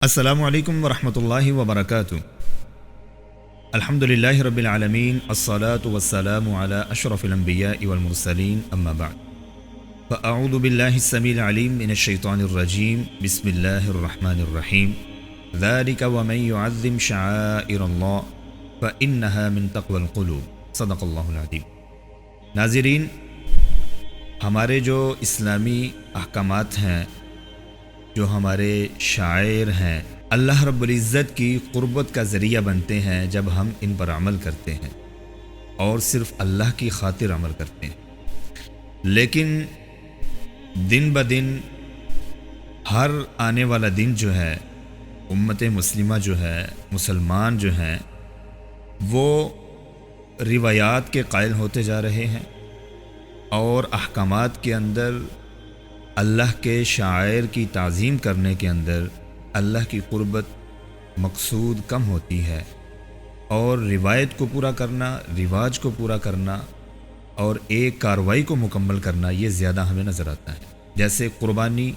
السلام علیکم ورحمۃ اللہ وبرکاتہ۔ الحمدللہ رب العالمین، الصلاة والسلام علی اشرف الانبیاء والمرسلین، اما بعد فاعوذ باللہ السمیع العلیم من الشیطان الرجیم، بسم اللہ الرحمن الرحیم۔ ذلک ومن يعظم شعائر اللہ فإنها من تقوى القلوب، صدق اللہ العظیم۔ ناظرین، ہمارے جو اسلامی احکامات ہیں، جو ہمارے شاعر ہیں، اللہ رب العزت کی قربت کا ذریعہ بنتے ہیں جب ہم ان پر عمل کرتے ہیں اور صرف اللہ کی خاطر عمل کرتے ہیں۔ لیکن دن بدن ہر آنے والا دن جو ہے، امت مسلمہ جو ہے، مسلمان جو ہیں، وہ روایات کے قائل ہوتے جا رہے ہیں اور احکامات کے اندر اللہ کے شاعر کی تعظیم کرنے کے اندر اللہ کی قربت مقصود کم ہوتی ہے، اور روایت کو پورا کرنا، رواج کو پورا کرنا اور ایک کارروائی کو مکمل کرنا یہ زیادہ ہمیں نظر آتا ہے۔ جیسے قربانی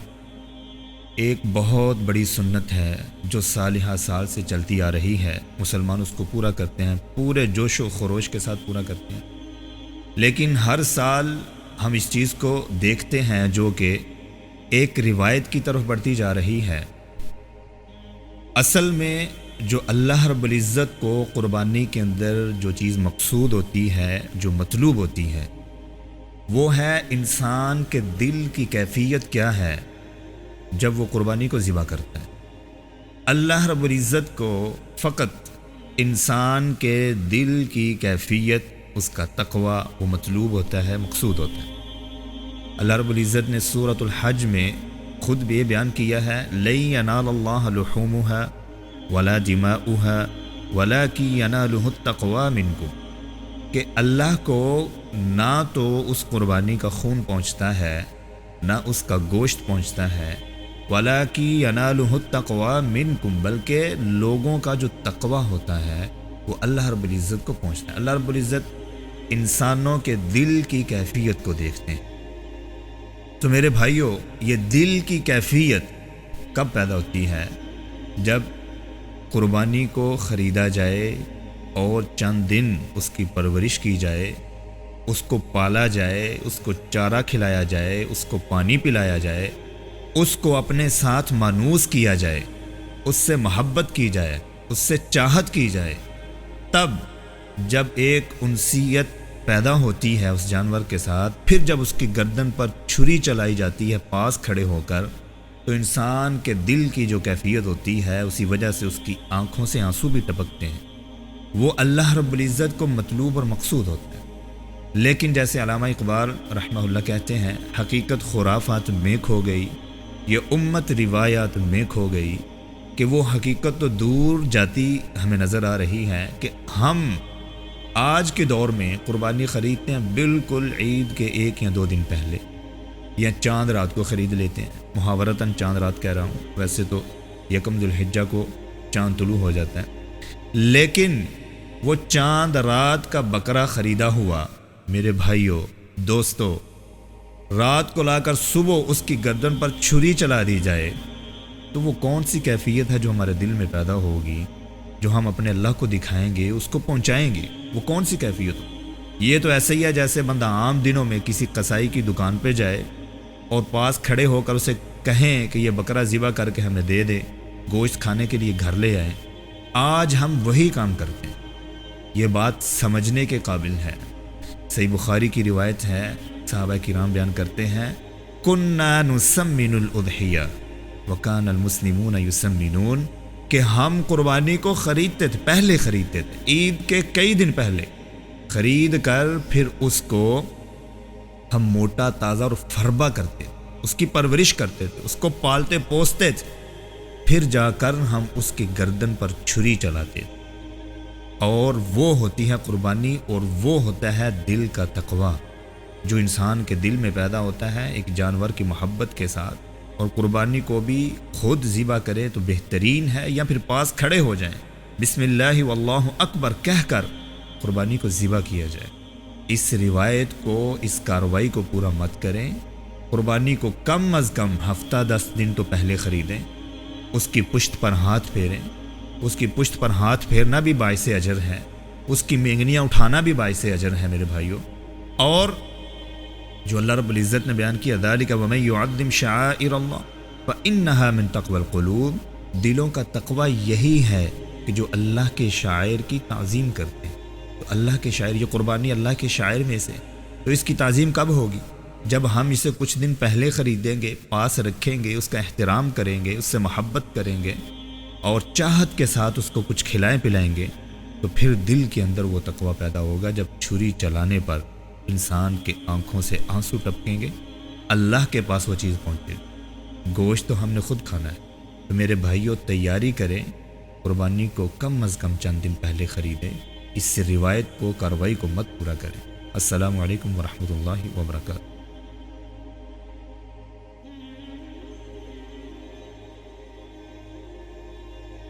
ایک بہت بڑی سنت ہے جو سالہ سال سے چلتی آ رہی ہے، مسلمان اس کو پورا کرتے ہیں، پورے جوش و خروش کے ساتھ پورا کرتے ہیں۔ لیکن ہر سال ہم اس چیز کو دیکھتے ہیں جو کہ ایک روایت کی طرف بڑھتی جا رہی ہے۔ اصل میں جو اللہ رب العزت کو قربانی کے اندر جو چیز مقصود ہوتی ہے، جو مطلوب ہوتی ہے، وہ ہے انسان کے دل کی کیفیت کیا ہے جب وہ قربانی کو ذبح کرتا ہے۔ اللہ رب العزت کو فقط انسان کے دل کی کیفیت، اس کا تقوی وہ مطلوب ہوتا ہے، مقصود ہوتا ہے۔ اللہ رب العزت نے سورۃ الحج میں خود بھی بیان کیا ہے، لَن يَنَالَ اللَّهَ لُحُومُهَا وَلَا دِمَاؤُهَا وَلَكِن يَنَالُهُ التَّقْوَىٰ مِنكُمْ، کہ اللہ کو نہ تو اس قربانی کا خون پہنچتا ہے، نہ اس کا گوشت پہنچتا ہے، وَلَكِن يَنَالُهُ التَّقْوَىٰ مِنكُمْ، بلکہ لوگوں کا جو تقوی ہوتا ہے وہ اللہ رب العزت کو پہنچتا ہے۔ اللہ رب العزت انسانوں کے دل کی کیفیت کو دیکھتے ہیں۔ تو میرے بھائیوں، یہ دل کی کیفیت کب پیدا ہوتی ہے؟ جب قربانی کو خریدا جائے اور چند دن اس کی پرورش کی جائے، اس کو پالا جائے، اس کو چارہ کھلایا جائے، اس کو پانی پلایا جائے، اس کو اپنے ساتھ مانوس کیا جائے، اس سے محبت کی جائے، اس سے چاہت کی جائے، تب جب ایک انسیت پیدا ہوتی ہے اس جانور کے ساتھ، پھر جب اس کی گردن پر چھری چلائی جاتی ہے پاس کھڑے ہو کر، تو انسان کے دل کی جو کیفیت ہوتی ہے، اسی وجہ سے اس کی آنکھوں سے آنسو بھی ٹپکتے ہیں، وہ اللہ رب العزت کو مطلوب اور مقصود ہوتا ہے۔ لیکن جیسے علامہ اقبال رحمہ اللہ کہتے ہیں، حقیقت خرافات میں کھو گئی، یہ امت روایات میں کھو گئی، کہ وہ حقیقت تو دور جاتی ہمیں نظر آ رہی ہے کہ ہم آج کے دور میں قربانی خریدتے ہیں بالکل عید کے 1 یا 2 دن پہلے، یا چاند رات کو خرید لیتے ہیں۔ محاورتاً چاند رات کہہ رہا ہوں، ویسے تو 1 ذی الحجہ کو چاند طلوع ہو جاتا ہے، لیکن وہ چاند رات کا بکرا خریدا ہوا، میرے بھائیوں دوستو، رات کو لا کر صبح اس کی گردن پر چھری چلا دی جائے، تو وہ کون سی کیفیت ہے جو ہمارے دل میں پیدا ہوگی، جو ہم اپنے اللہ کو دکھائیں گے، اس کو پہنچائیں گے؟ وہ کون سی کیفیت ہو؟ یہ تو ایسے ہی ہے جیسے بندہ عام دنوں میں کسی قصائی کی دکان پہ جائے اور پاس کھڑے ہو کر اسے کہیں کہ یہ بکرا ذبح کر کے ہمیں دے دے، گوشت کھانے کے لیے گھر لے آئیں۔ آج ہم وہی کام کرتے ہیں۔ یہ بات سمجھنے کے قابل ہے۔ صحیح بخاری کی روایت ہے، صحابہ کرام بیان کرتے ہیں، کُنَّا نُسَمِّنُ الْأُضْحِيَّةَ وَكَانَ الْمُسْلِمُونَ يُسَمِّنُونَ، کہ ہم قربانی کو خریدتے تھے، پہلے خریدتے تھے، عید کے کئی دن پہلے خرید کر پھر اس کو ہم موٹا، تازہ اور فربا کرتے تھے، اس کی پرورش کرتے تھے، اس کو پالتے پوستے تھے، پھر جا کر ہم اس کی گردن پر چھری چلاتے تھے، اور وہ ہوتی ہے قربانی، اور وہ ہوتا ہے دل کا تقوی جو انسان کے دل میں پیدا ہوتا ہے ایک جانور کی محبت کے ساتھ۔ اور قربانی کو بھی خود ذبح کرے تو بہترین ہے، یا پھر پاس کھڑے ہو جائیں، بسم اللہ واللہ اکبر کہہ کر قربانی کو ذبح کیا جائے۔ اس روایت کو، اس کارروائی کو پورا مت کریں۔ قربانی کو کم از کم ہفتہ 10 دن تو پہلے خریدیں، اس کی پشت پر ہاتھ پھیریں. اس کی پشت پر ہاتھ پھیرنا بھی باعث اجر ہے، اس کی مینگنیاں اٹھانا بھی باعث اجر ہے میرے بھائیوں. اور جو اللہ رب العزت نے بیان کیا ذالک ومن یعظم شعائر اللہ فانھا من تقوی القلوب، دلوں کا تقوی یہی ہے کہ جو اللہ کے شاعر کی تعظیم کرتے ہیں. تو اللہ کے شاعر، یہ قربانی اللہ کے شاعر میں سے، تو اس کی تعظیم کب ہوگی؟ جب ہم اسے کچھ دن پہلے خریدیں گے، پاس رکھیں گے، اس کا احترام کریں گے، اس سے محبت کریں گے اور چاہت کے ساتھ اس کو کچھ کھلائیں پلائیں گے، تو پھر دل کے اندر وہ تقوی پیدا ہوگا. جب چھری چلانے پر انسان کے آنکھوں سے آنسو ٹپکیں گے، اللہ کے پاس وہ چیز پہنچے گی. گوشت تو ہم نے خود کھانا ہے، تو میرے بھائیوں تیاری کریں، قربانی کو کم از کم چند دن پہلے خریدیں، اس سے روایت کو، کارروائی کو مت پورا کریں. السلام علیکم ورحمۃ اللہ وبرکاتہ.